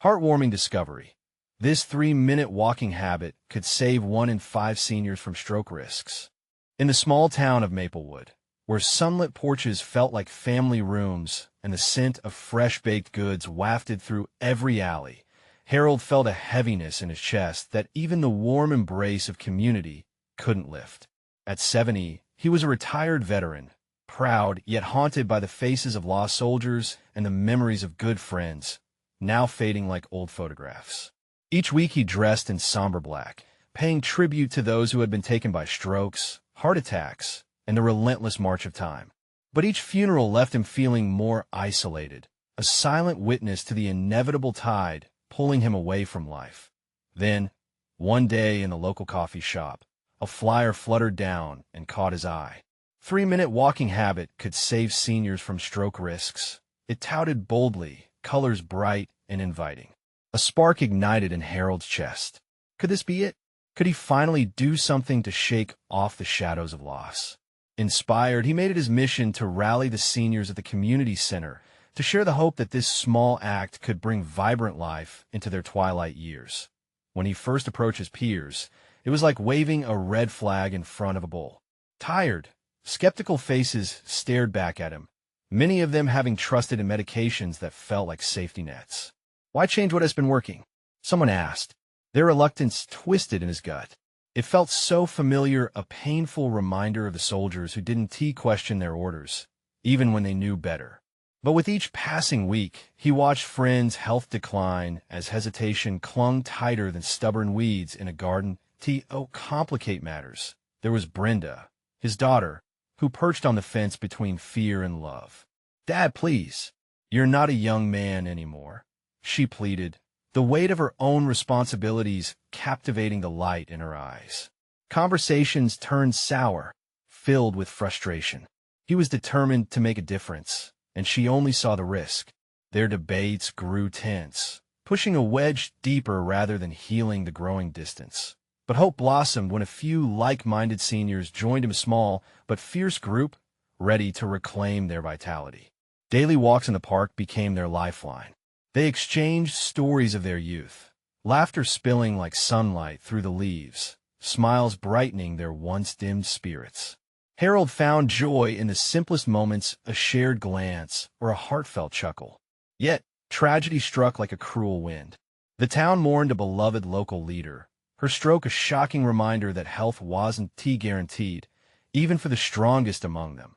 Heartwarming discovery. This 3-minute walking habit could save 1 in 5 seniors from stroke risks. In the small town of Maplewood, where sunlit porches felt like family rooms and the scent of fresh-baked goods wafted through every alley, Harold felt a heaviness in his chest that even the warm embrace of community couldn't lift. At 70, he was a retired veteran, proud yet haunted by the faces of lost soldiers and the memories of good friends, now fading like old photographs. Each week he dressed in somber black, paying tribute to those who had been taken by strokes, heart attacks, and the relentless march of time. But each funeral left him feeling more isolated, a silent witness to the inevitable tide pulling him away from life. Then, one day in the local coffee shop, a flyer fluttered down and caught his eye. 3-minute walking habit could save seniors from stroke risks. It touted boldly, colors bright and inviting. A spark ignited in Harold's chest. Could this be it? Could he finally do something to shake off the shadows of loss? Inspired, he made it his mission to rally the seniors at the community center, to share the hope that this small act could bring vibrant life into their twilight years. When he first approached his peers, it was like waving a red flag in front of a bull. Tired, skeptical faces stared back at him, many of them having trusted in medications that felt like safety nets. "Why change what has been working?" someone asked, their reluctance twisted in his gut. It felt so familiar, a painful reminder of the soldiers who didn't question their orders, even when they knew better. But with each passing week, he watched friends' health decline as hesitation clung tighter than stubborn weeds in a garden. To complicate matters, there was Brenda, his daughter, who perched on the fence between fear and love. "Dad, please. You're not a young man anymore," she pleaded, the weight of her own responsibilities captivating the light in her eyes. Conversations turned sour, filled with frustration. He was determined to make a difference, and she only saw the risk. Their debates grew tense, pushing a wedge deeper rather than healing the growing distance. But hope blossomed when a few like-minded seniors joined a small but fierce group, ready to reclaim their vitality. Daily walks in the park became their lifeline. They exchanged stories of their youth, laughter spilling like sunlight through the leaves, smiles brightening their once dimmed spirits. Harold found joy in the simplest moments, a shared glance or a heartfelt chuckle. Yet, tragedy struck like a cruel wind. The town mourned a beloved local leader, her stroke a shocking reminder that health wasn't guaranteed, even for the strongest among them.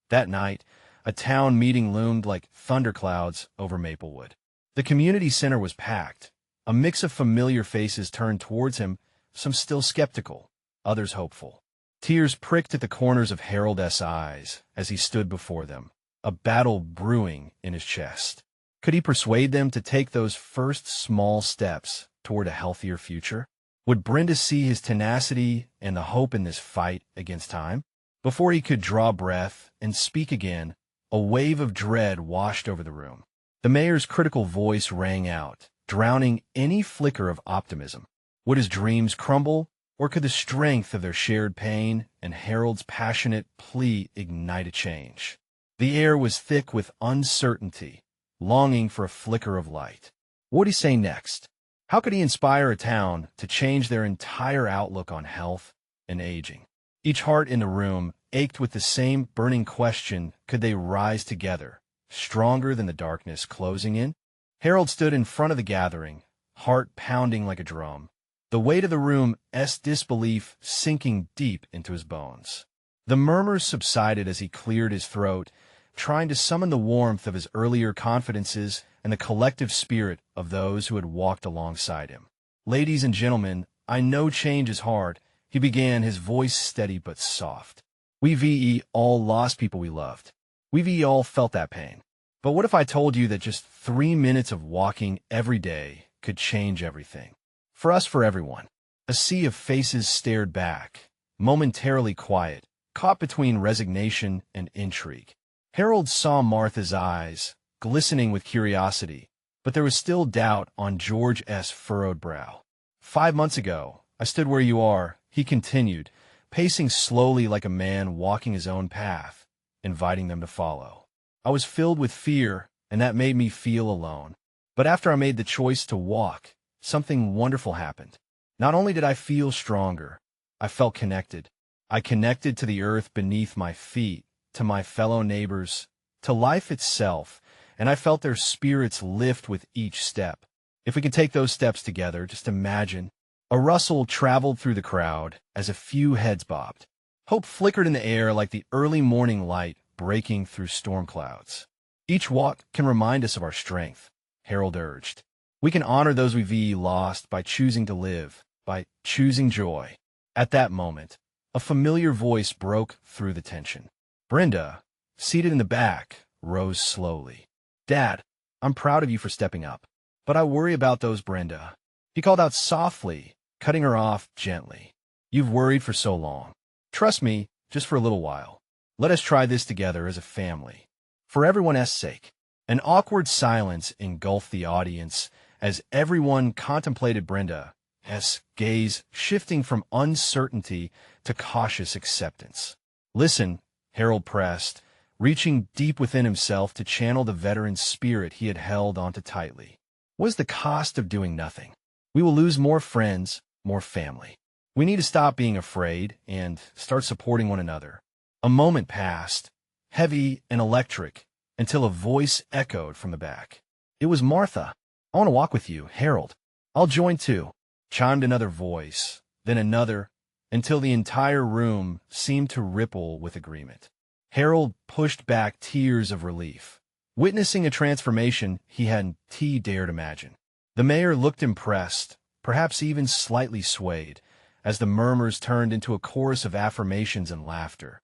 That night, a town meeting loomed like thunderclouds over Maplewood. The community center was packed. A mix of familiar faces turned towards him, some still skeptical, others hopeful. Tears pricked at the corners of Harold's eyes as he stood before them, a battle brewing in his chest. Could he persuade them to take those first small steps toward a healthier future? Would Brenda see his tenacity and the hope in this fight against time? Before he could draw breath and speak again, a wave of dread washed over the room. The mayor's critical voice rang out, drowning any flicker of optimism. Would his dreams crumble, or could the strength of their shared pain and Harold's passionate plea ignite a change? The air was thick with uncertainty, longing for a flicker of light. What would he say next? How could he inspire a town to change their entire outlook on health and aging? Each heart in the room ached with the same burning question: could they rise together, stronger than the darkness closing in? Harold stood in front of the gathering, heart pounding like a drum, the weight of the room's disbelief sinking deep into his bones. The murmurs subsided as he cleared his throat, trying to summon the warmth of his earlier confidences and the collective spirit of those who had walked alongside him. "Ladies and gentlemen, I know change is hard," he began, his voice steady but soft. "We've all lost people we loved. We've all felt that pain. But what if I told you that just 3 minutes of walking every day could change everything? For us, for everyone." A sea of faces stared back, momentarily quiet, caught between resignation and intrigue. Harold saw Martha's eyes, glistening with curiosity, but there was still doubt on George's furrowed brow. "5 months ago, I stood where you are," he continued, pacing slowly like a man walking his own path, inviting them to follow. "I was filled with fear, and that made me feel alone. But after I made the choice to walk, something wonderful happened. Not only did I feel stronger, I felt connected. I connected to the earth beneath my feet, to my fellow neighbors, to life itself, and I felt their spirits lift with each step. If we can take those steps together, just imagine. A rustle traveled through the crowd as a few heads bobbed. Hope flickered in the air like the early morning light breaking through storm clouds. Each walk can remind us of our strength, Harold urged. We can honor those we've lost by choosing to live, by choosing joy. At that moment, a familiar voice broke through the tension. Brenda, seated in the back, rose slowly. Dad, I'm proud of you for stepping up. But I worry about those, Brenda. He called out softly, cutting her off gently. You've worried for so long. Trust me, just for a little while. Let us try this together as a family. For everyone's sake. An awkward silence engulfed the audience as everyone contemplated Brenda's gaze shifting from uncertainty to cautious acceptance. Listen, Harold pressed, reaching deep within himself to channel the veteran spirit he had held onto tightly. What is the cost of doing nothing? We will lose more friends, more family. We need to stop being afraid and start supporting one another. A moment passed, heavy and electric, until a voice echoed from the back. It was Martha. I want to walk with you, Harold. I'll join too, chimed another voice, then another, until the entire room seemed to ripple with agreement. Harold pushed back tears of relief, witnessing a transformation he hadn't dared imagine. The mayor looked impressed, perhaps even slightly swayed, as the murmurs turned into a chorus of affirmations and laughter.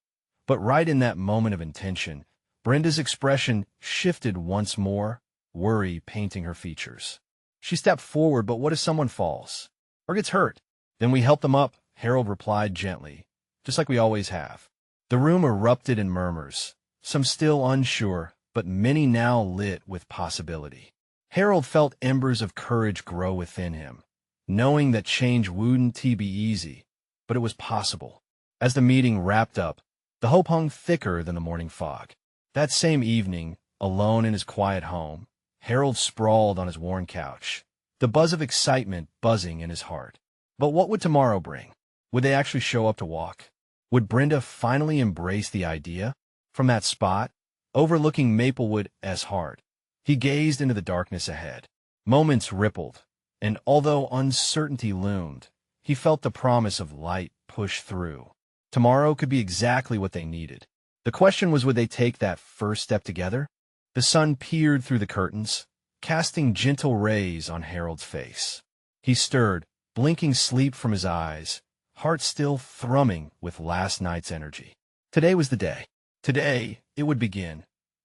But right in that moment of intention, Brenda's expression shifted once more, worry painting her features. She stepped forward, but what if someone falls? Or gets hurt? Then we help them up, Harold replied gently, just like we always have. The room erupted in murmurs, some still unsure, but many now lit with possibility. Harold felt embers of courage grow within him, knowing that change wouldn't be easy, but it was possible. As the meeting wrapped up, the hope hung thicker than the morning fog. That same evening, alone in his quiet home, Harold sprawled on his worn couch, the buzz of excitement buzzing in his heart. But what would tomorrow bring? Would they actually show up to walk? Would Brenda finally embrace the idea? From that spot, overlooking Maplewood's heart, he gazed into the darkness ahead. Moments rippled, and although uncertainty loomed, he felt the promise of light push through. Tomorrow could be exactly what they needed. The question was, would they take that first step together? The sun peered through the curtains, casting gentle rays on Harold's face. He stirred, blinking sleep from his eyes, heart still thrumming with last night's energy. Today was the day. Today, it would begin.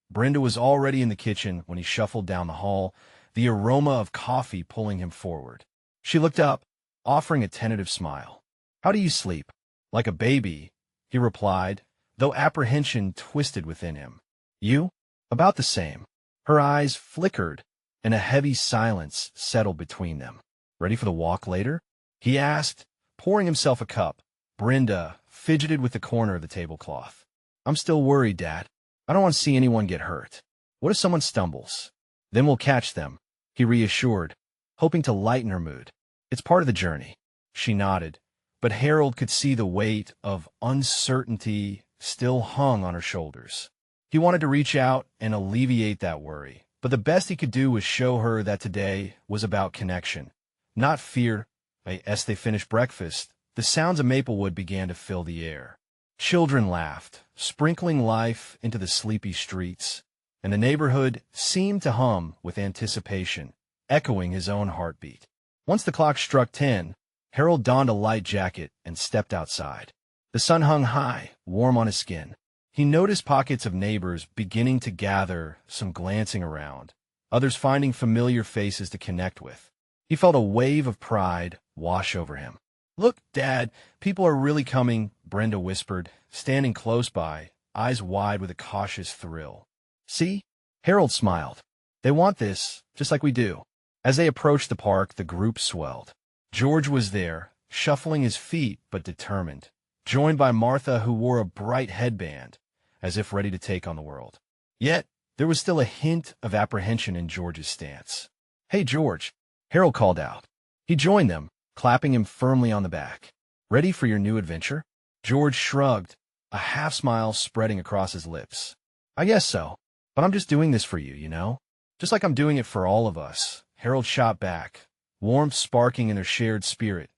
Brenda was already in the kitchen when he shuffled down the hall, the aroma of coffee pulling him forward. She looked up, offering a tentative smile. How do you sleep? Like a baby, he replied, though apprehension twisted within him. You? About the same. Her eyes flickered, and a heavy silence settled between them. Ready for the walk later? He asked, pouring himself a cup. Brenda fidgeted with the corner of the tablecloth. I'm still worried, Dad. I don't want to see anyone get hurt. What if someone stumbles? Then we'll catch them, he reassured, hoping to lighten her mood. It's part of the journey. She nodded, but Harold could see the weight of uncertainty still hung on her shoulders. He wanted to reach out and alleviate that worry, but the best he could do was show her that today was about connection, not fear. As they finished breakfast, the sounds of Maplewood began to fill the air. Children laughed, sprinkling life into the sleepy streets, and the neighborhood seemed to hum with anticipation, echoing his own heartbeat. Once the clock struck 10, Harold donned a light jacket and stepped outside. The sun hung high, warm on his skin. He noticed pockets of neighbors beginning to gather, some glancing around, others finding familiar faces to connect with. He felt a wave of pride wash over him. Look, Dad, people are really coming, Brenda whispered, standing close by, eyes wide with a cautious thrill. See? Harold smiled. They want this, just like we do. As they approached the park, the group swelled. George was there, shuffling his feet but determined, joined by Martha, who wore a bright headband, as if ready to take on the world. Yet, there was still a hint of apprehension in George's stance. "Hey, George," Harold called out. He joined them, clapping him firmly on the back. "Ready for your new adventure?" George shrugged, a half-smile spreading across his lips. "I guess so, but I'm just doing this for you, you know? Just like I'm doing it for all of us," Harold shot back, warmth sparking in their shared spirit.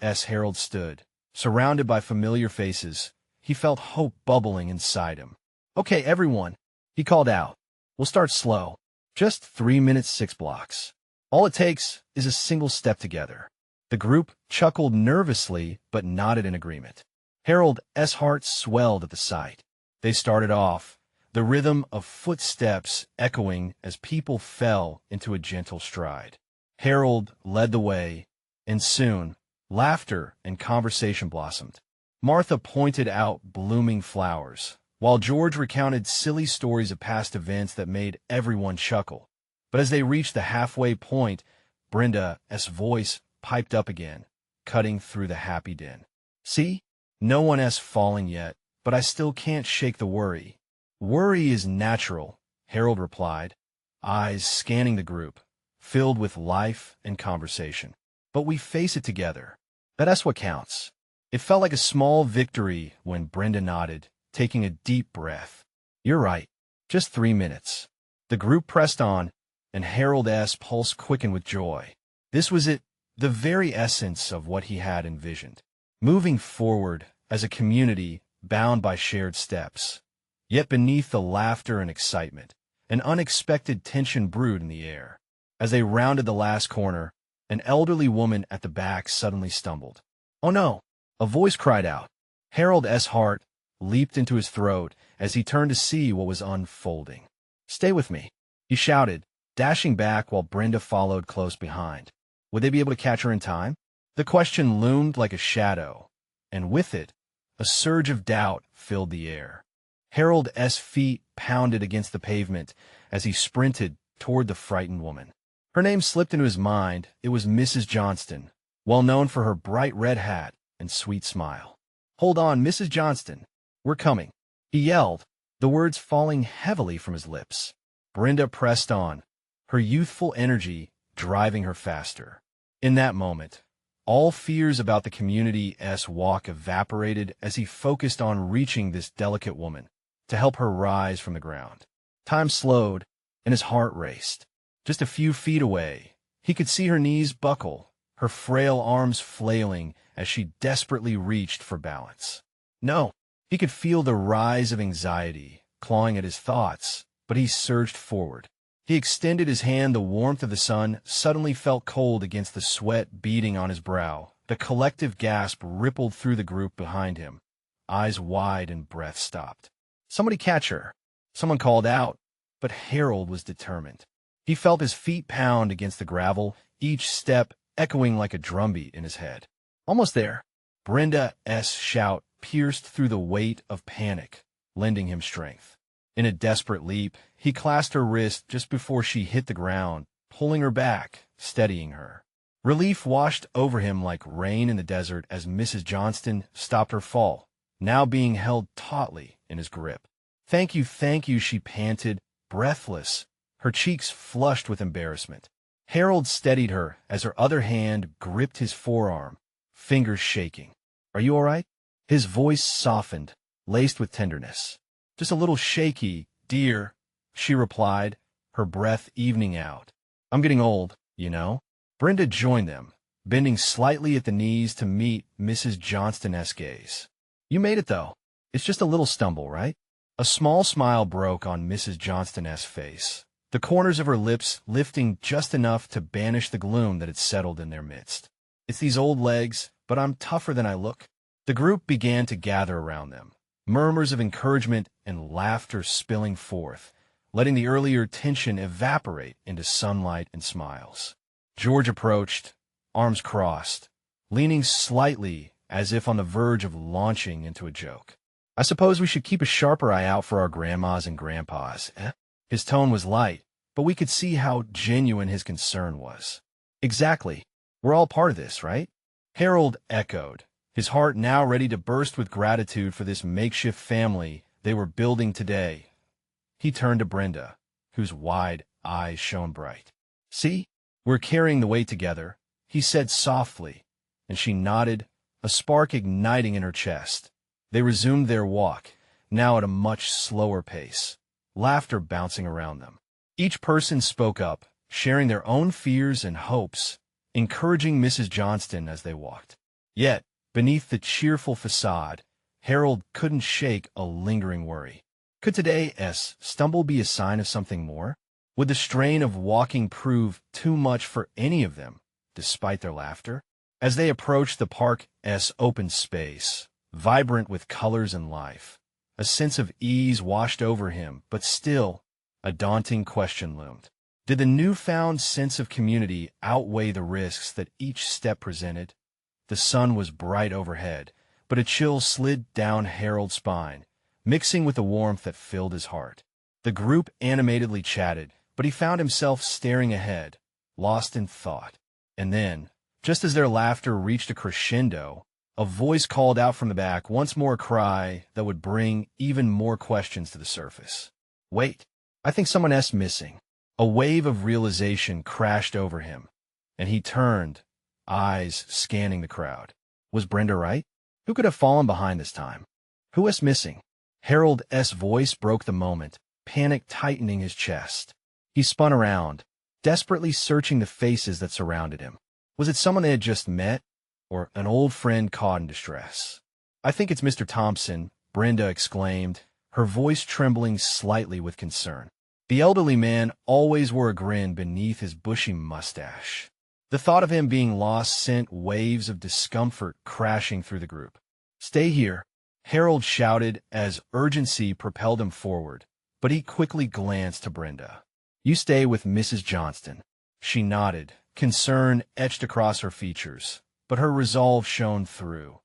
As Harold stood, surrounded by familiar faces, he felt hope bubbling inside him. "Okay, everyone," he called out. "We'll start slow. Just 3 minutes, 6 blocks. All it takes is a single step together." The group chuckled nervously but nodded in agreement. Harold's heart swelled at the sight. They started off, the rhythm of footsteps echoing as people fell into a gentle stride. Harold led the way, and soon, laughter and conversation blossomed. Martha pointed out blooming flowers, while George recounted silly stories of past events that made everyone chuckle. But as they reached the halfway point, Brenda's voice piped up again, cutting through the happy din. "See? No one's falling yet, but I still can't shake the worry." "Worry is natural," Harold replied, eyes scanning the group, filled with life and conversation. "But we face it together. That's what counts." It felt like a small victory when Brenda nodded, taking a deep breath. "You're right. Just 3 minutes." The group pressed on, and Harold's pulse quickened with joy. This was it, the very essence of what he had envisioned. Moving forward as a community bound by shared steps. Yet beneath the laughter and excitement, an unexpected tension brewed in the air. As they rounded the last corner, an elderly woman at the back suddenly stumbled. "Oh no!" a voice cried out. Harold's heart leaped into his throat as he turned to see what was unfolding. "Stay with me," he shouted, dashing back while Brenda followed close behind. Would they be able to catch her in time? The question loomed like a shadow, and with it, a surge of doubt filled the air. Harold's feet pounded against the pavement as he sprinted toward the frightened woman. Her name slipped into his mind. It was Mrs. Johnston, well known for her bright red hat and sweet smile. "Hold on, Mrs. Johnston. We're coming," he yelled, the words falling heavily from his lips. Brenda pressed on, her youthful energy driving her faster. In that moment, all fears about the community's walk evaporated as he focused on reaching this delicate woman to help her rise from the ground. Time slowed, and his heart raced. Just a few feet away, he could see her knees buckle, her frail arms flailing as she desperately reached for balance. No, he could feel the rise of anxiety clawing at his thoughts, but he surged forward. He extended his hand. The warmth of the sun suddenly felt cold against the sweat beading on his brow. The collective gasp rippled through the group behind him. Eyes wide and breath stopped. "Somebody catch her," someone called out, but Harold was determined. He felt his feet pound against the gravel, each step echoing like a drumbeat in his head. "Almost there." Brenda's shout pierced through the weight of panic, lending him strength. In a desperate leap, he clasped her wrist just before she hit the ground, pulling her back, steadying her. Relief washed over him like rain in the desert as Mrs. Johnston stopped her fall, now being held tautly in his grip. Thank you," she panted, breathless, her cheeks flushed with embarrassment. Harold steadied her as her other hand gripped his forearm, fingers shaking. "Are you all right?" His voice softened, laced with tenderness. "Just a little shaky, dear," she replied, her breath evening out. "I'm getting old, you know." Brenda joined them, bending slightly at the knees to meet Mrs. Johnston's gaze. "You made it, though. It's just a little stumble, right?" A small smile broke on Mrs. Johnston's face, the corners of her lips lifting just enough to banish the gloom that had settled in their midst. "It's these old legs, but I'm tougher than I look." The group began to gather around them, murmurs of encouragement and laughter spilling forth, letting the earlier tension evaporate into sunlight and smiles. George approached, arms crossed, leaning slightly as if on the verge of launching into a joke. "I suppose we should keep a sharper eye out for our grandmas and grandpas, eh?" His tone was light, but we could see how genuine his concern was. "Exactly. We're all part of this, right?" Harold echoed, his heart now ready to burst with gratitude for this makeshift family they were building today. He turned to Brenda, whose wide eyes shone bright. See? We're carrying the weight together, he said softly, and she nodded, a spark igniting in her chest. They resumed their walk, now at a much slower pace, laughter bouncing around them. Each person spoke up, sharing their own fears and hopes, encouraging Mrs. Johnston as they walked. Yet, beneath the cheerful facade, Harold couldn't shake a lingering worry. Could today's stumble be a sign of something more? Would the strain of walking prove too much for any of them, despite their laughter? As they approached the park's open space, vibrant with colors and life, a sense of ease washed over him, but still, a daunting question loomed. Did the newfound sense of community outweigh the risks that each step presented? The sun was bright overhead, but a chill slid down Harold's spine, mixing with the warmth that filled his heart. The group animatedly chatted, but he found himself staring ahead, lost in thought. And then, just as their laughter reached a crescendo, a voice called out from the back, once more a cry that would bring even more questions to the surface. Wait, I think someone's missing. A wave of realization crashed over him, and he turned, eyes scanning the crowd. Was Brenda right? Who could have fallen behind this time? Who was missing? Harold's voice broke the moment, panic tightening his chest. He spun around, desperately searching the faces that surrounded him. Was it someone they had just met, or an old friend caught in distress? I think it's Mr. Thompson, Brenda exclaimed, her voice trembling slightly with concern. The elderly man always wore a grin beneath his bushy mustache. The thought of him being lost sent waves of discomfort crashing through the group. Stay here, Harold shouted as urgency propelled him forward, but he quickly glanced to Brenda. You stay with Mrs. Johnston. She nodded, concern etched across her features, but her resolve shone through.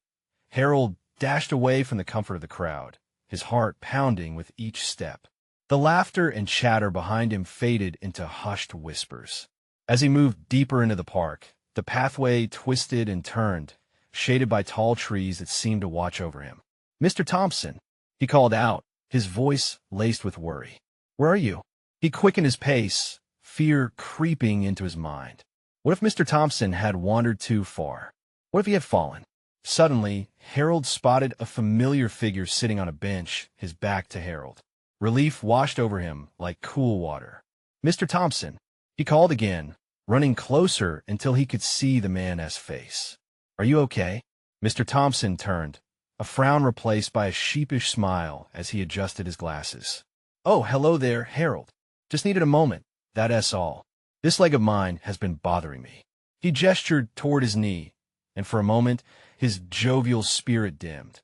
Harold dashed away from the comfort of the crowd, his heart pounding with each step. The laughter and chatter behind him faded into hushed whispers. As he moved deeper into the park, the pathway twisted and turned, shaded by tall trees that seemed to watch over him. Mr. Thompson, he called out, his voice laced with worry. Where are you? He quickened his pace, fear creeping into his mind. What if Mr. Thompson had wandered too far? What if he had fallen? Suddenly, Harold spotted a familiar figure sitting on a bench, his back to Harold. Relief washed over him like cool water. Mr. Thompson, he called again, running closer until he could see the man's face. Are you okay? Mr. Thompson turned, a frown replaced by a sheepish smile as he adjusted his glasses. Oh, hello there, Harold. Just needed a moment, that's all. This leg of mine has been bothering me. He gestured toward his knee, and for a moment, his jovial spirit dimmed.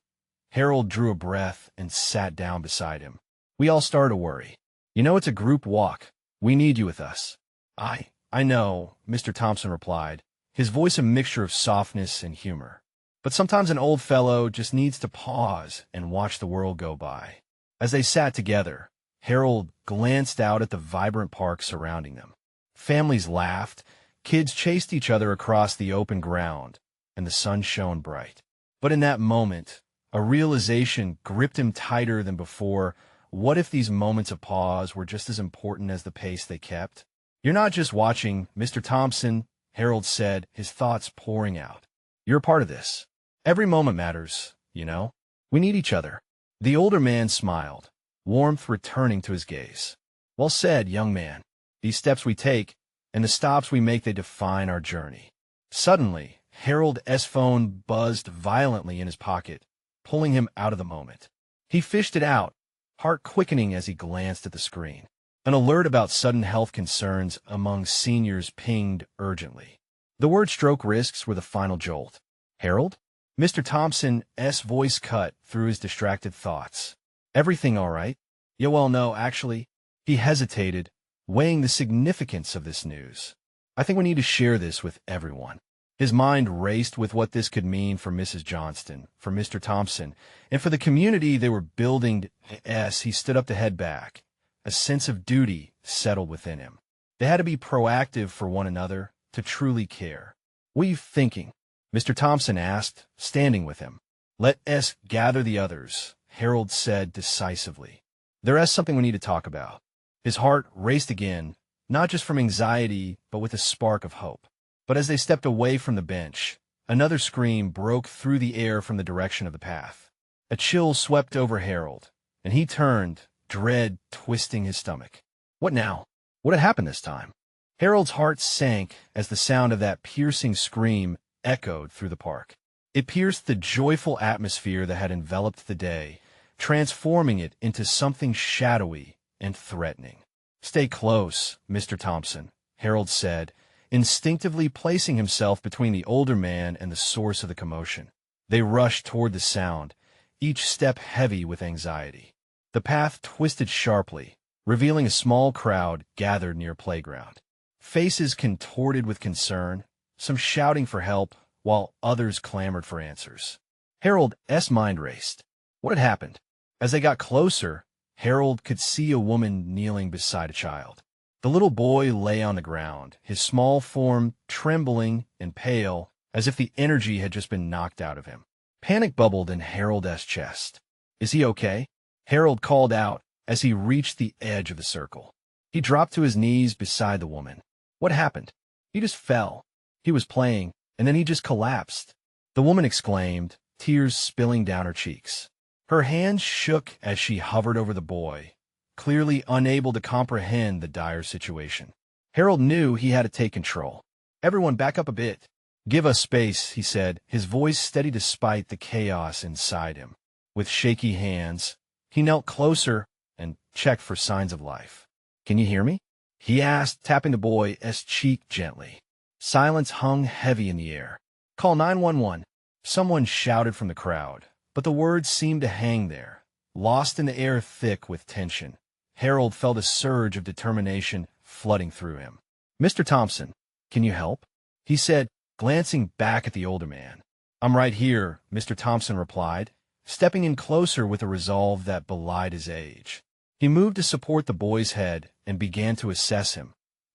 Harold drew a breath and sat down beside him. We all started to worry. You know, it's a group walk. We need you with us. I know, Mr. Thompson replied, his voice a mixture of softness and humor. But sometimes an old fellow just needs to pause and watch the world go by. As they sat together, Harold glanced out at the vibrant park surrounding them. Families laughed, kids chased each other across the open ground, and the sun shone bright. But in that moment, a realization gripped him tighter than before. What if these moments of pause were just as important as the pace they kept? You're not just watching, Mr. Thompson, Harold said, his thoughts pouring out. You're a part of this. Every moment matters, you know? We need each other. The older man smiled, warmth returning to his gaze. Well said, young man. These steps we take, and the stops we make, they define our journey. Suddenly, Harold's phone buzzed violently in his pocket, pulling him out of the moment. He fished it out, heart quickening as he glanced at the screen. An alert about sudden health concerns among seniors pinged urgently. The word stroke risks were the final jolt. Harold? Mr. Thompson's voice cut through his distracted thoughts. Everything all right? Yeah, well, no, actually. He hesitated, weighing the significance of this news. I think we need to share this with everyone. His mind raced with what this could mean for Mrs. Johnston, for Mr. Thompson, and for the community they were building. As he stood up to head back, a sense of duty settled within him. They had to be proactive for one another, to truly care. What are you thinking? Mr. Thompson asked, standing with him. Let us gather the others, Harold said decisively. There is something we need to talk about. His heart raced again, not just from anxiety, but with a spark of hope. But as they stepped away from the bench, another scream broke through the air from the direction of the path. A chill swept over Harold, and he turned, dread twisting his stomach. What now? What had happened this time? Harold's heart sank as the sound of that piercing scream echoed through the park. It pierced the joyful atmosphere that had enveloped the day, transforming it into something shadowy and threatening. "Stay close, Mr. Thompson," Harold said, instinctively placing himself between the older man and the source of the commotion. They rushed toward the sound, each step heavy with anxiety. The path twisted sharply, revealing a small crowd gathered near a playground. Faces contorted with concern, some shouting for help, while others clamored for answers. Harold's mind raced. What had happened? As they got closer, Harold could see a woman kneeling beside a child. The little boy lay on the ground, his small form trembling and pale, as if the energy had just been knocked out of him. Panic bubbled in Harold's chest. "Is he okay?" Harold called out as he reached the edge of the circle. He dropped to his knees beside the woman. What happened? He just fell. He was playing, and then he just collapsed. The woman exclaimed, tears spilling down her cheeks. Her hands shook as she hovered over the boy, clearly unable to comprehend the dire situation. Harold knew he had to take control. "Everyone back up a bit. Give us space," he said, his voice steady despite the chaos inside him. With shaky hands, he knelt closer and checked for signs of life. "Can you hear me?" he asked, tapping the boy's cheek gently. Silence hung heavy in the air. "Call 911. Someone shouted from the crowd, but the words seemed to hang there, lost in the air thick with tension. Harold felt a surge of determination flooding through him. "Mr. Thompson, can you help?" he said, glancing back at the older man. "I'm right here," Mr. Thompson replied, stepping in closer with a resolve that belied his age. He moved to support the boy's head and began to assess him,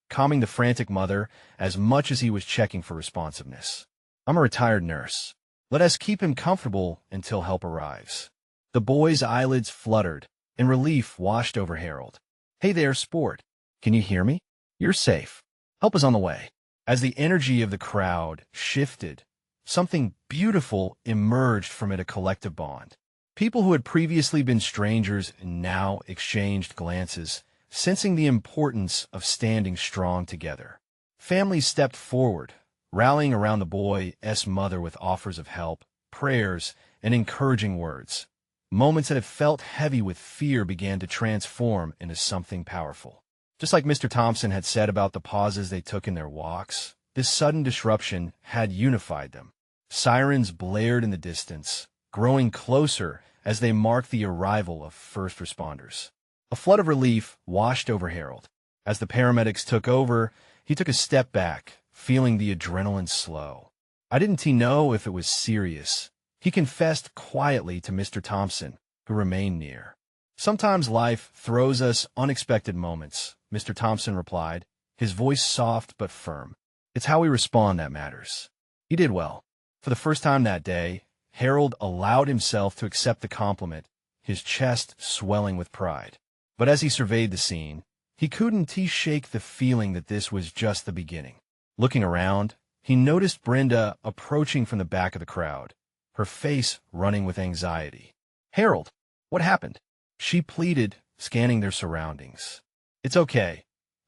calming the frantic mother as much as he was checking for responsiveness. "I'm a retired nurse. Let us keep him comfortable until help arrives." The boy's eyelids fluttered, and relief washed over Harold. "Hey there, sport. Can you hear me? You're safe. Help is on the way." As the energy of the crowd shifted, something beautiful emerged from it, a collective bond. People who had previously been strangers now exchanged glances, sensing the importance of standing strong together. Families stepped forward, rallying around the boy's mother with offers of help, prayers, and encouraging words. Moments that had felt heavy with fear began to transform into something powerful. Just like Mr. Thompson had said about the pauses they took in their walks, this sudden disruption had unified them. Sirens blared in the distance, growing closer as they marked the arrival of first responders. A flood of relief washed over Harold. As the paramedics took over, he took a step back, feeling the adrenaline slow. "I didn't know if it was serious," he confessed quietly to Mr. Thompson, who remained near. "Sometimes life throws us unexpected moments," Mr. Thompson replied, his voice soft but firm. "It's how we respond that matters." He did well. For the first time that day, Harold allowed himself to accept the compliment, his chest swelling with pride. But as he surveyed the scene, he couldn't shake the feeling that this was just the beginning. Looking around, he noticed Brenda approaching from the back of the crowd, her face running with anxiety. "Harold, what happened?" she pleaded, scanning their surroundings. "It's okay.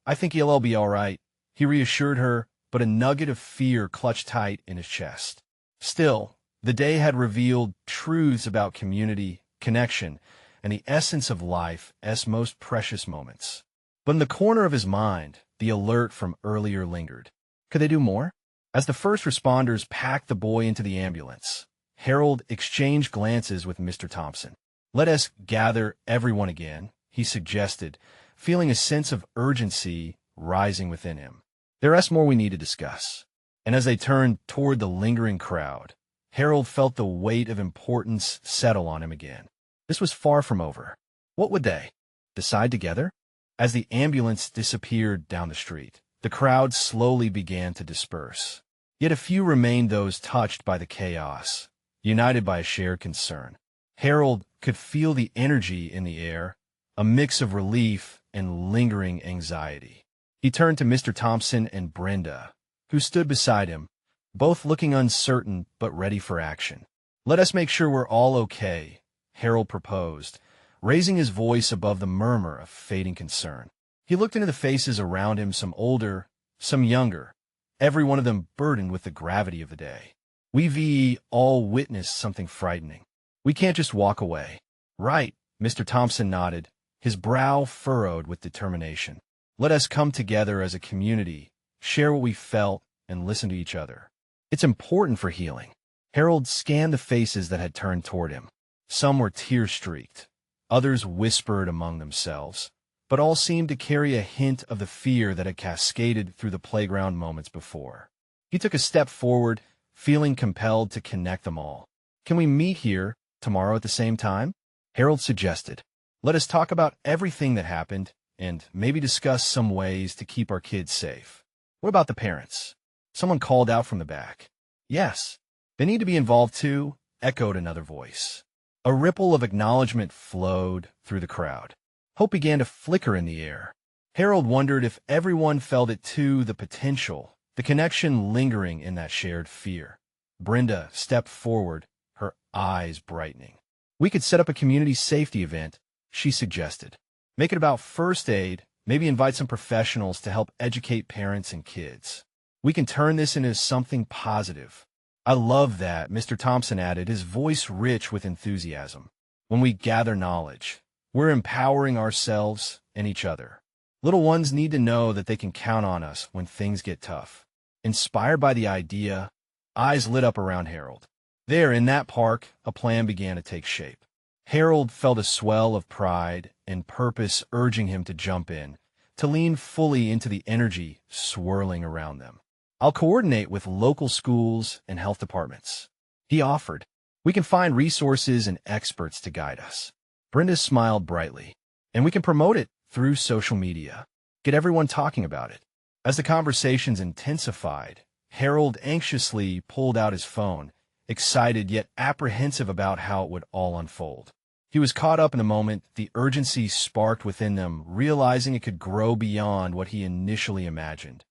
I think he'll be all right," he reassured her, but a nugget of fear clutched tight in his chest. Still, the day had revealed truths about community, connection, and the essence of life's most precious moments. But in the corner of his mind, the alert from earlier lingered. Could they do more? As the first responders packed the boy into the ambulance, Harold exchanged glances with Mr. Thompson. "Let us gather everyone again," he suggested, feeling a sense of urgency rising within him. "There's more we need to discuss." And as they turned toward the lingering crowd, Harold felt the weight of importance settle on him again. This was far from over. What would they decide together? As the ambulance disappeared down the street, the crowd slowly began to disperse. Yet a few remained, those touched by the chaos, united by a shared concern. Harold could feel the energy in the air, a mix of relief and lingering anxiety. He turned to Mr. Thompson and Brenda, who stood beside him, both looking uncertain but ready for action. "Let us make sure we're all okay," Harold proposed, raising his voice above the murmur of fading concern. He looked into the faces around him, some older, some younger, every one of them burdened with the gravity of the day. "We've all witnessed something frightening. We can't just walk away." "Right," Mr. Thompson nodded, his brow furrowed with determination. "Let us come together as a community, share what we felt, and listen to each other. It's important for healing." Harold scanned the faces that had turned toward him. Some were tear-streaked, others whispered among themselves, but all seemed to carry a hint of the fear that had cascaded through the playground moments before. He took a step forward, feeling compelled to connect them all. "Can we meet here tomorrow at the same time?" Harold suggested. "Let us talk about everything that happened, and maybe discuss some ways to keep our kids safe." "What about the parents?" Someone called out from the back. "Yes, they need to be involved too," echoed another voice. A ripple of acknowledgement flowed through the crowd. Hope began to flicker in the air. Harold wondered if everyone felt it too, the potential, the connection lingering in that shared fear. Brenda stepped forward, her eyes brightening. "We could set up a community safety event," she suggested. "Make it about first aid, maybe invite some professionals to help educate parents and kids. We can turn this into something positive." "I love that," Mr. Thompson added, his voice rich with enthusiasm. "When we gather knowledge, we're empowering ourselves and each other. Little ones need to know that they can count on us when things get tough." Inspired by the idea, eyes lit up around Harold. There, in that park, a plan began to take shape. Harold felt a swell of pride and purpose urging him to jump in, to lean fully into the energy swirling around them. "I'll coordinate with local schools and health departments," he offered. "We can find resources and experts to guide us." Brenda smiled brightly. "And we can promote it through social media. Get everyone talking about it." As the conversations intensified, Harold anxiously pulled out his phone, excited yet apprehensive about how it would all unfold. He was caught up in the moment, the urgency sparked within them, realizing it could grow beyond what he initially imagined.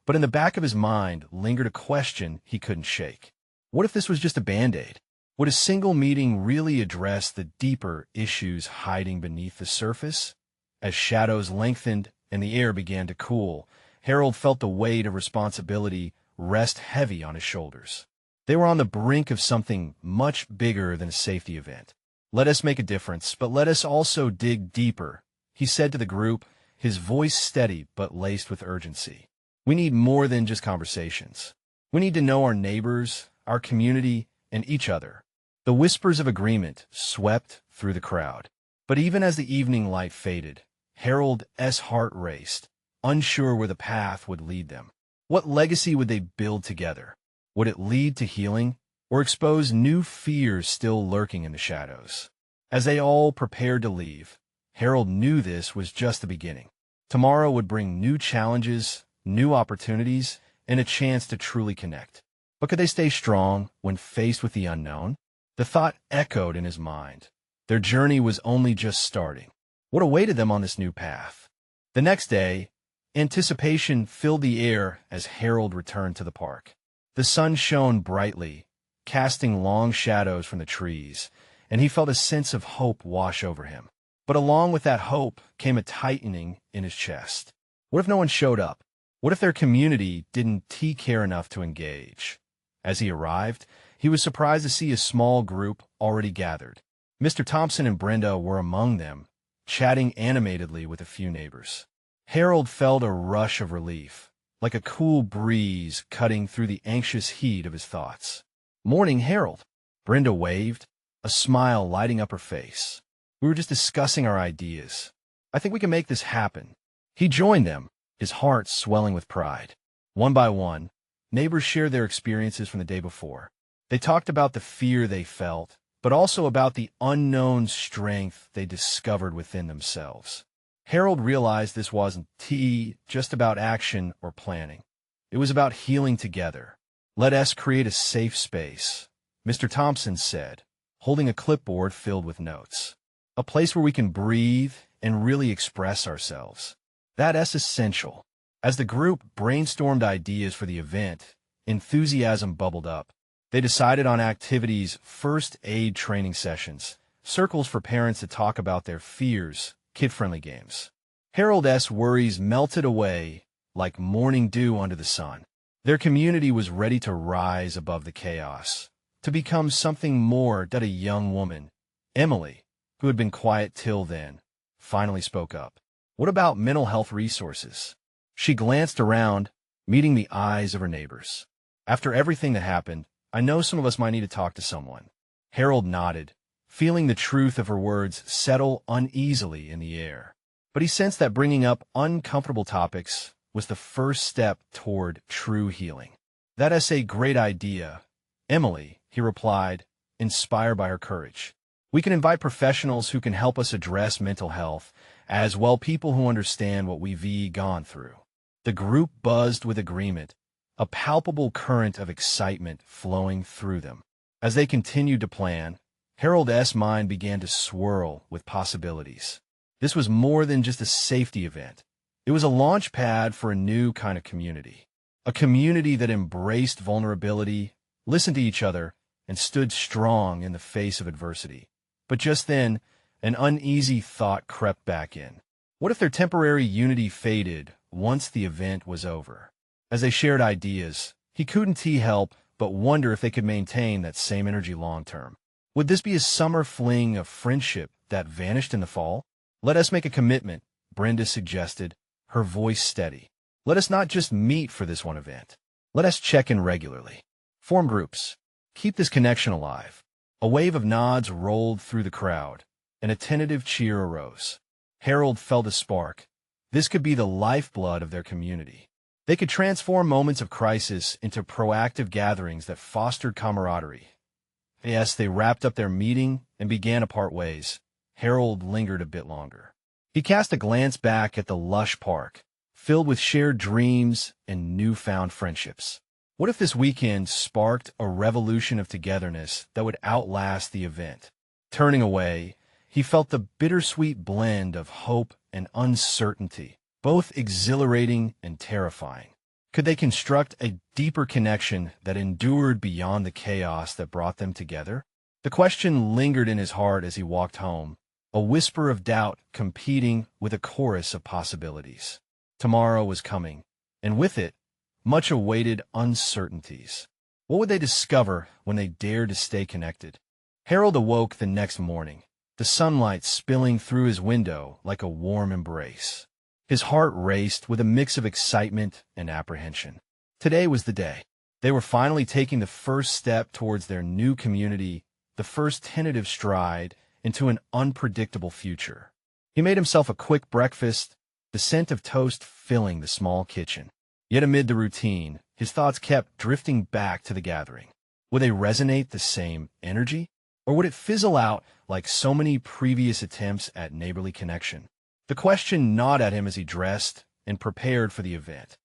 But in the back of his mind lingered a question he couldn't shake. What if this was just a Band-Aid? Would a single meeting really address the deeper issues hiding beneath the surface? As shadows lengthened and the air began to cool, Harold felt the weight of responsibility rest heavy on his shoulders. They were on the brink of something much bigger than a safety event. "Let us make a difference, but let us also dig deeper," he said to the group, his voice steady but laced with urgency. "We need more than just conversations. We need to know our neighbors, our community, and each other." The whispers of agreement swept through the crowd. But even as the evening light faded, Harold's heart raced, unsure where the path would lead them. What legacy would they build together? Would it lead to healing, or expose new fears still lurking in the shadows? As they all prepared to leave, Harold knew this was just the beginning. Tomorrow would bring new challenges, new opportunities, and a chance to truly connect. But could they stay strong when faced with the unknown? The thought echoed in his mind. Their journey was only just starting. What awaited them on this new path? The next day, anticipation filled the air as Harold returned to the park. The sun shone brightly, casting long shadows from the trees, and he felt a sense of hope wash over him. But along with that hope came a tightening in his chest. What if no one showed up? What if their community didn't care enough to engage? As he arrived, he was surprised to see a small group already gathered. Mr. Thompson and Brenda were among them, chatting animatedly with a few neighbors. Harold felt a rush of relief, like a cool breeze cutting through the anxious heat of his thoughts. "Morning, Harold." Brenda waved, a smile lighting up her face. "We were just discussing our ideas. I think we can make this happen." He joined them, his heart swelling with pride. One by one, neighbors shared their experiences from the day before. They talked about the fear they felt, but also about the unknown strength they discovered within themselves. Harold realized this wasn't just about action or planning. It was about healing together. "Let us create a safe space," Mr. Thompson said, holding a clipboard filled with notes. "A place where we can breathe and really express ourselves. That's essential." As the group brainstormed ideas for the event, enthusiasm bubbled up. They decided on activities, first aid training sessions, circles for parents to talk about their fears, kid-friendly games. Harold's worries melted away like morning dew under the sun. Their community was ready to rise above the chaos, to become something more than a young woman. Emily, who had been quiet till then, finally spoke up. What about mental health resources? She glanced around, meeting the eyes of her neighbors. After everything that happened, I know some of us might need to talk to someone. Harold nodded, feeling the truth of her words settle uneasily in the air. But he sensed that bringing up uncomfortable topics was the first step toward true healing. That's a great idea, Emily, he replied, inspired by her courage. We can invite professionals who can help us address mental health, as well people who understand what we've gone through. The group buzzed with agreement, a palpable current of excitement flowing through them. As they continued to plan, Harold's mind began to swirl with possibilities. This was more than just a safety event. It was a launch pad for a new kind of community. A community that embraced vulnerability, listened to each other, and stood strong in the face of adversity. But just then, an uneasy thought crept back in. What if their temporary unity faded once the event was over? As they shared ideas, he couldn't help but wonder if they could maintain that same energy long-term. Would this be a summer fling of friendship that vanished in the fall? Let us make a commitment, Brenda suggested, her voice steady. Let us not just meet for this one event. Let us check in regularly. Form groups. Keep this connection alive. A wave of nods rolled through the crowd, and a tentative cheer arose. Harold felt a spark. This could be the lifeblood of their community. They could transform moments of crisis into proactive gatherings that fostered camaraderie. Yes, they wrapped up their meeting and began to part ways. Harold lingered a bit longer. He cast a glance back at the lush park, filled with shared dreams and newfound friendships. What if this weekend sparked a revolution of togetherness that would outlast the event? Turning away, he felt the bittersweet blend of hope and uncertainty, both exhilarating and terrifying. Could they construct a deeper connection that endured beyond the chaos that brought them together? The question lingered in his heart as he walked home, a whisper of doubt competing with a chorus of possibilities. Tomorrow was coming, and with it, much-awaited uncertainties. What would they discover when they dared to stay connected? Harold awoke the next morning, the sunlight spilling through his window like a warm embrace. His heart raced with a mix of excitement and apprehension. Today was the day. They were finally taking the first step towards their new community, the first tentative stride into an unpredictable future. He made himself a quick breakfast, the scent of toast filling the small kitchen. Yet amid the routine, his thoughts kept drifting back to the gathering. Would they resonate the same energy? Or would it fizzle out like so many previous attempts at neighborly connection? The question gnawed at him as he dressed and prepared for the event.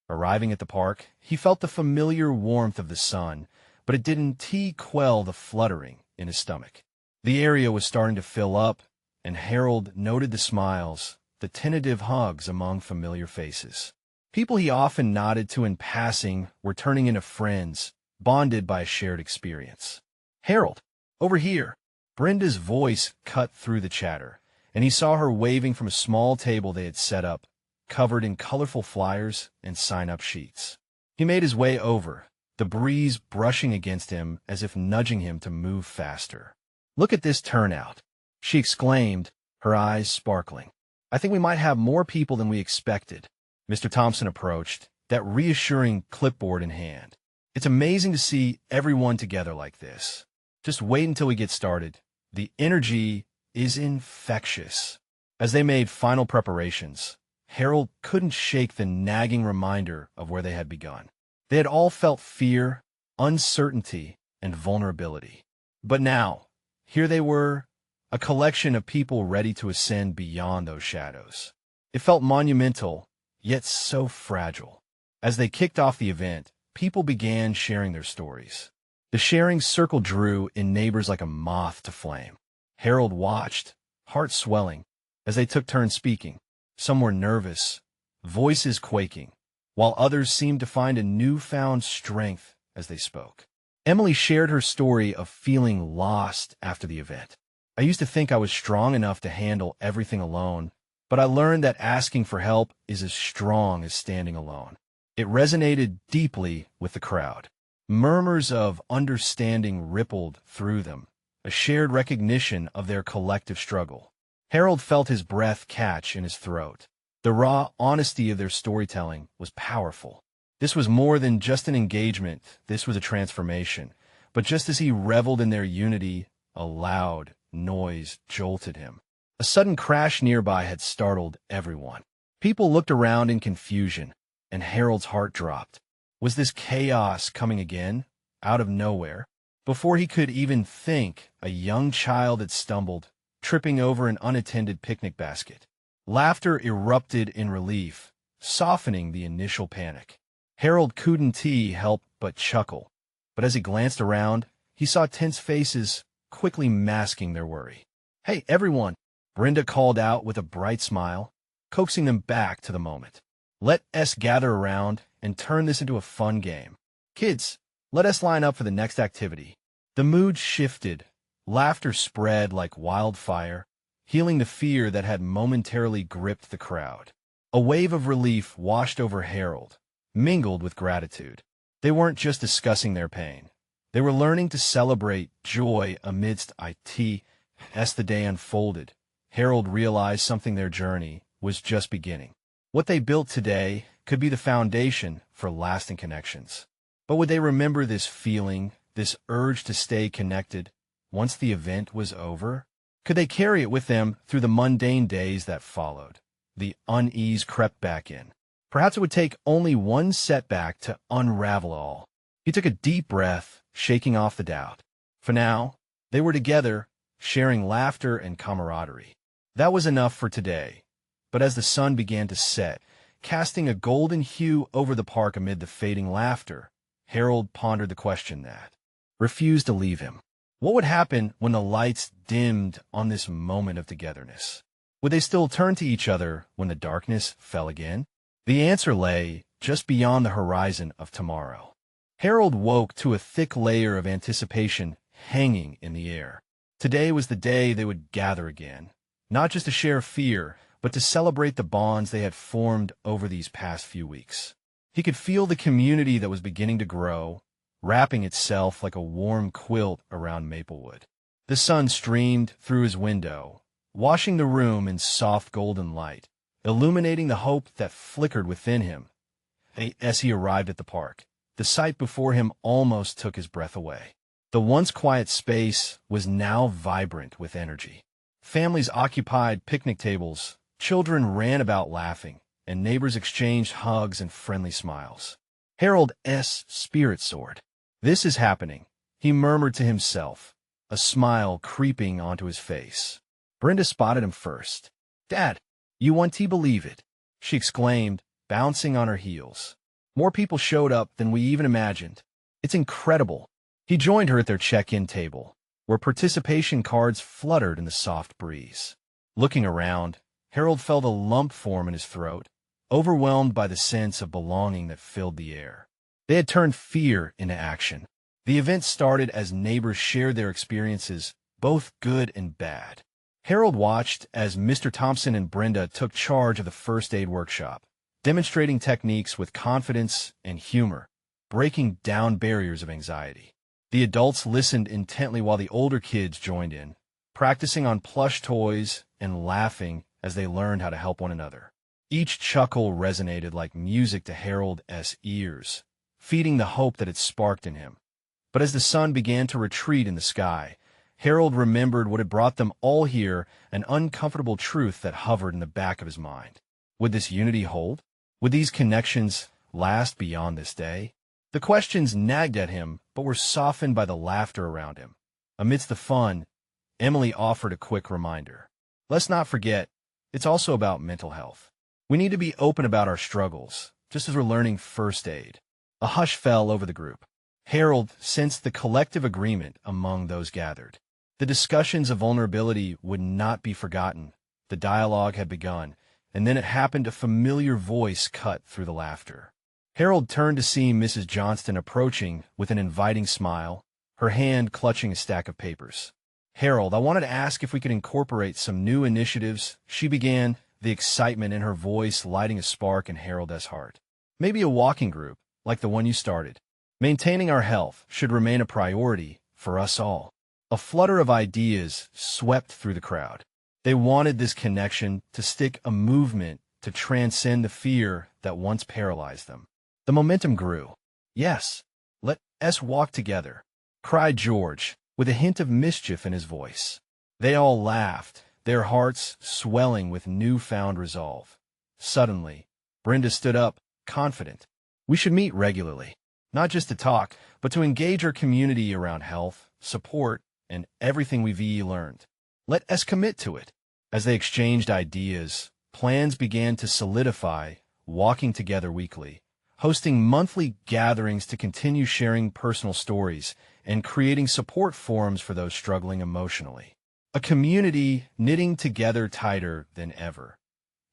Arriving at the park, he felt the familiar warmth of the sun, but it didn't quell the fluttering in his stomach. The area was starting to fill up, and Harold noted the smiles, the tentative hugs among familiar faces. People he often nodded to in passing were turning into friends, bonded by a shared experience. Harold, over here. Brenda's voice cut through the chatter, and he saw her waving from a small table they had set up, covered in colorful flyers and sign-up sheets. He made his way over, the breeze brushing against him as if nudging him to move faster. Look at this turnout, she exclaimed, her eyes sparkling. I think we might have more people than we expected. Mr. Thompson approached, that reassuring clipboard in hand. It's amazing to see everyone together like this. Just wait until we get started. The energy is infectious. As they made final preparations, Harold couldn't shake the nagging reminder of where they had begun. They had all felt fear, uncertainty, and vulnerability. But now, here they were, a collection of people ready to ascend beyond those shadows. It felt monumental, yet so fragile. As they kicked off the event, people began sharing their stories. The sharing circle drew in neighbors like a moth to flame. Harold watched, heart swelling, as they took turns speaking. Some were nervous, voices quaking, while others seemed to find a newfound strength as they spoke. Emily shared her story of feeling lost after the event. I used to think I was strong enough to handle everything alone, but I learned that asking for help is as strong as standing alone. It resonated deeply with the crowd. Murmurs of understanding rippled through them, a shared recognition of their collective struggle. Harold felt his breath catch in his throat. The raw honesty of their storytelling was powerful. This was more than just an engagement, this was a transformation. But just as he reveled in their unity, a loud noise jolted him. A sudden crash nearby had startled everyone. People looked around in confusion, and Harold's heart dropped. Was this chaos coming again, out of nowhere? Before he could even think, a young child had stumbled, tripping over an unattended picnic basket. Laughter erupted in relief, softening the initial panic. Harold couldn't help but chuckle, but as he glanced around, he saw tense faces quickly masking their worry. "Hey, everyone," Brenda called out with a bright smile, coaxing them back to the moment. "Let us gather around and turn this into a fun game. Kids, let us line up for the next activity." The mood shifted. Laughter spread like wildfire, healing the fear that had momentarily gripped the crowd. A wave of relief washed over Harold, mingled with gratitude. They weren't just discussing their pain. They were learning to celebrate joy amidst it. As the day unfolded, Harold realized something: their journey was just beginning. What they built today could be the foundation for lasting connections. But would they remember this feeling, this urge to stay connected, once the event was over? Could they carry it with them through the mundane days that followed? The unease crept back in. Perhaps it would take only one setback to unravel all. He took a deep breath, shaking off the doubt. For now, they were together, sharing laughter and camaraderie. That was enough for today. But as the sun began to set, casting a golden hue over the park amid the fading laughter, Harold pondered the question that refused to leave him. What would happen when the lights dimmed on this moment of togetherness? Would they still turn to each other when the darkness fell again? The answer lay just beyond the horizon of tomorrow. Harold woke to a thick layer of anticipation hanging in the air. Today was the day they would gather again, not just to share fear, but to celebrate the bonds they had formed over these past few weeks. He could feel the community that was beginning to grow, wrapping itself like a warm quilt around Maplewood. The sun streamed through his window, washing the room in soft golden light, illuminating the hope that flickered within him. As he arrived at the park, the sight before him almost took his breath away. The once quiet space was now vibrant with energy. Families occupied picnic tables, children ran about laughing, and neighbors exchanged hugs and friendly smiles. Harold's spirit soared. "This is happening," he murmured to himself, a smile creeping onto his face. Brenda spotted him first. "Dad, you won't believe it," she exclaimed, bouncing on her heels. "More people showed up than we even imagined. It's incredible." He joined her at their check-in table, where participation cards fluttered in the soft breeze. Looking around, Harold felt a lump form in his throat, overwhelmed by the sense of belonging that filled the air. They had turned fear into action. The event started as neighbors shared their experiences, both good and bad. Harold watched as Mr. Thompson and Brenda took charge of the first aid workshop, demonstrating techniques with confidence and humor, breaking down barriers of anxiety. The adults listened intently while the older kids joined in, practicing on plush toys and laughing as they learned how to help one another. Each chuckle resonated like music to Harold's ears, feeding the hope that it sparked in him. But as the sun began to retreat in the sky, Harold remembered what had brought them all here, an uncomfortable truth that hovered in the back of his mind. Would this unity hold? Would these connections last beyond this day? The questions nagged at him, but were softened by the laughter around him. Amidst the fun, Emily offered a quick reminder. "Let's not forget, it's also about mental health. We need to be open about our struggles, just as we're learning first aid." A hush fell over the group. Harold sensed the collective agreement among those gathered. The discussions of vulnerability would not be forgotten. The dialogue had begun, and then it happened a familiar voice cut through the laughter. Harold turned to see Mrs. Johnston approaching with an inviting smile, her hand clutching a stack of papers. "Harold, I wanted to ask if we could incorporate some new initiatives," she began, the excitement in her voice lighting a spark in Harold's heart. "Maybe a walking group, like the one you started. Maintaining our health should remain a priority for us all." A flutter of ideas swept through the crowd. They wanted this connection to stick, a movement to transcend the fear that once paralyzed them. The momentum grew. "Yes, let us walk together," cried George, with a hint of mischief in his voice. They all laughed, their hearts swelling with newfound resolve. Suddenly, Brenda stood up, confident. "We should meet regularly, not just to talk, but to engage our community around health, support, and everything we've learned. Let us commit to it." As they exchanged ideas, plans began to solidify, walking together weekly, hosting monthly gatherings to continue sharing personal stories, and creating support forums for those struggling emotionally. A community knitting together tighter than ever.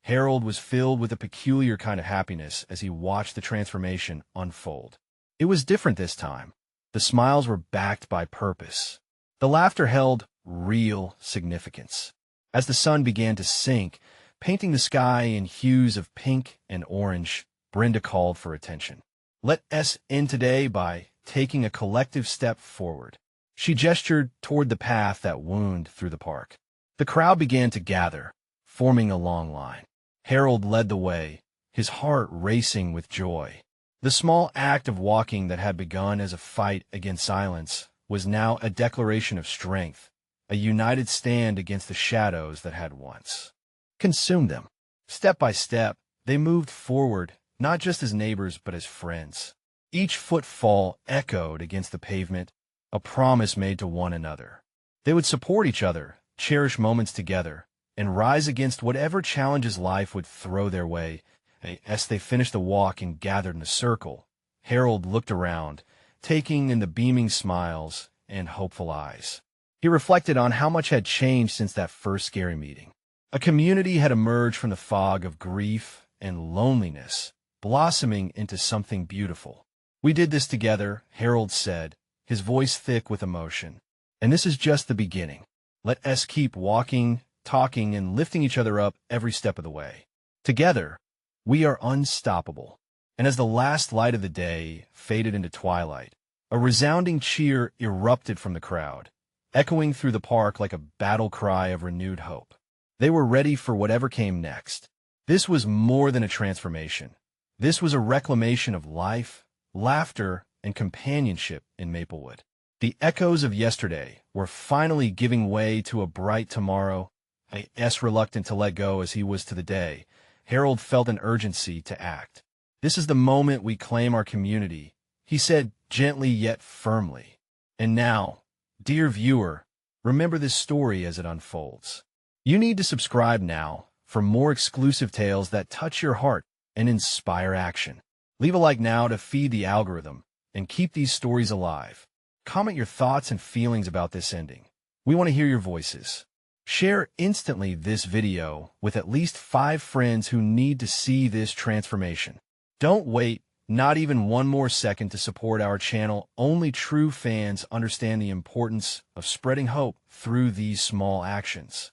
Harold was filled with a peculiar kind of happiness as he watched the transformation unfold. It was different this time. The smiles were backed by purpose. The laughter held real significance. As the sun began to sink, painting the sky in hues of pink and orange, Brenda called for attention. "Let us end today by taking a collective step forward." She gestured toward the path that wound through the park. The crowd began to gather, forming a long line. Harold led the way, his heart racing with joy. The small act of walking that had begun as a fight against silence was now a declaration of strength, a united stand against the shadows that had once consumed them. Step by step, they moved forward, not just as neighbors but as friends. Each footfall echoed against the pavement, a promise made to one another. They would support each other, cherish moments together, and rise against whatever challenges life would throw their way. As they finished the walk and gathered in a circle, Harold looked around, taking in the beaming smiles and hopeful eyes. He reflected on how much had changed since that first scary meeting. A community had emerged from the fog of grief and loneliness, blossoming into something beautiful. "We did this together," Harold said, his voice thick with emotion. "And this is just the beginning. Let us keep walking, talking, and lifting each other up every step of the way. Together, we are unstoppable." And as the last light of the day faded into twilight, a resounding cheer erupted from the crowd, echoing through the park like a battle cry of renewed hope. They were ready for whatever came next. This was more than a transformation. This was a reclamation of life, laughter, and companionship in Maplewood. The echoes of yesterday were finally giving way to a bright tomorrow. As reluctant to let go as he was to the day, Harold felt an urgency to act. "This is the moment we claim our community," he said gently yet firmly. "And now, dear viewer, remember this story as it unfolds. You need to subscribe now for more exclusive tales that touch your heart and inspire action. Leave a like now to feed the algorithm and keep these stories alive. Comment your thoughts and feelings about this ending. We want to hear your voices. Share instantly this video with at least 5 friends who need to see this transformation. Don't wait, not even one more second to support our channel. Only true fans understand the importance of spreading hope through these small actions.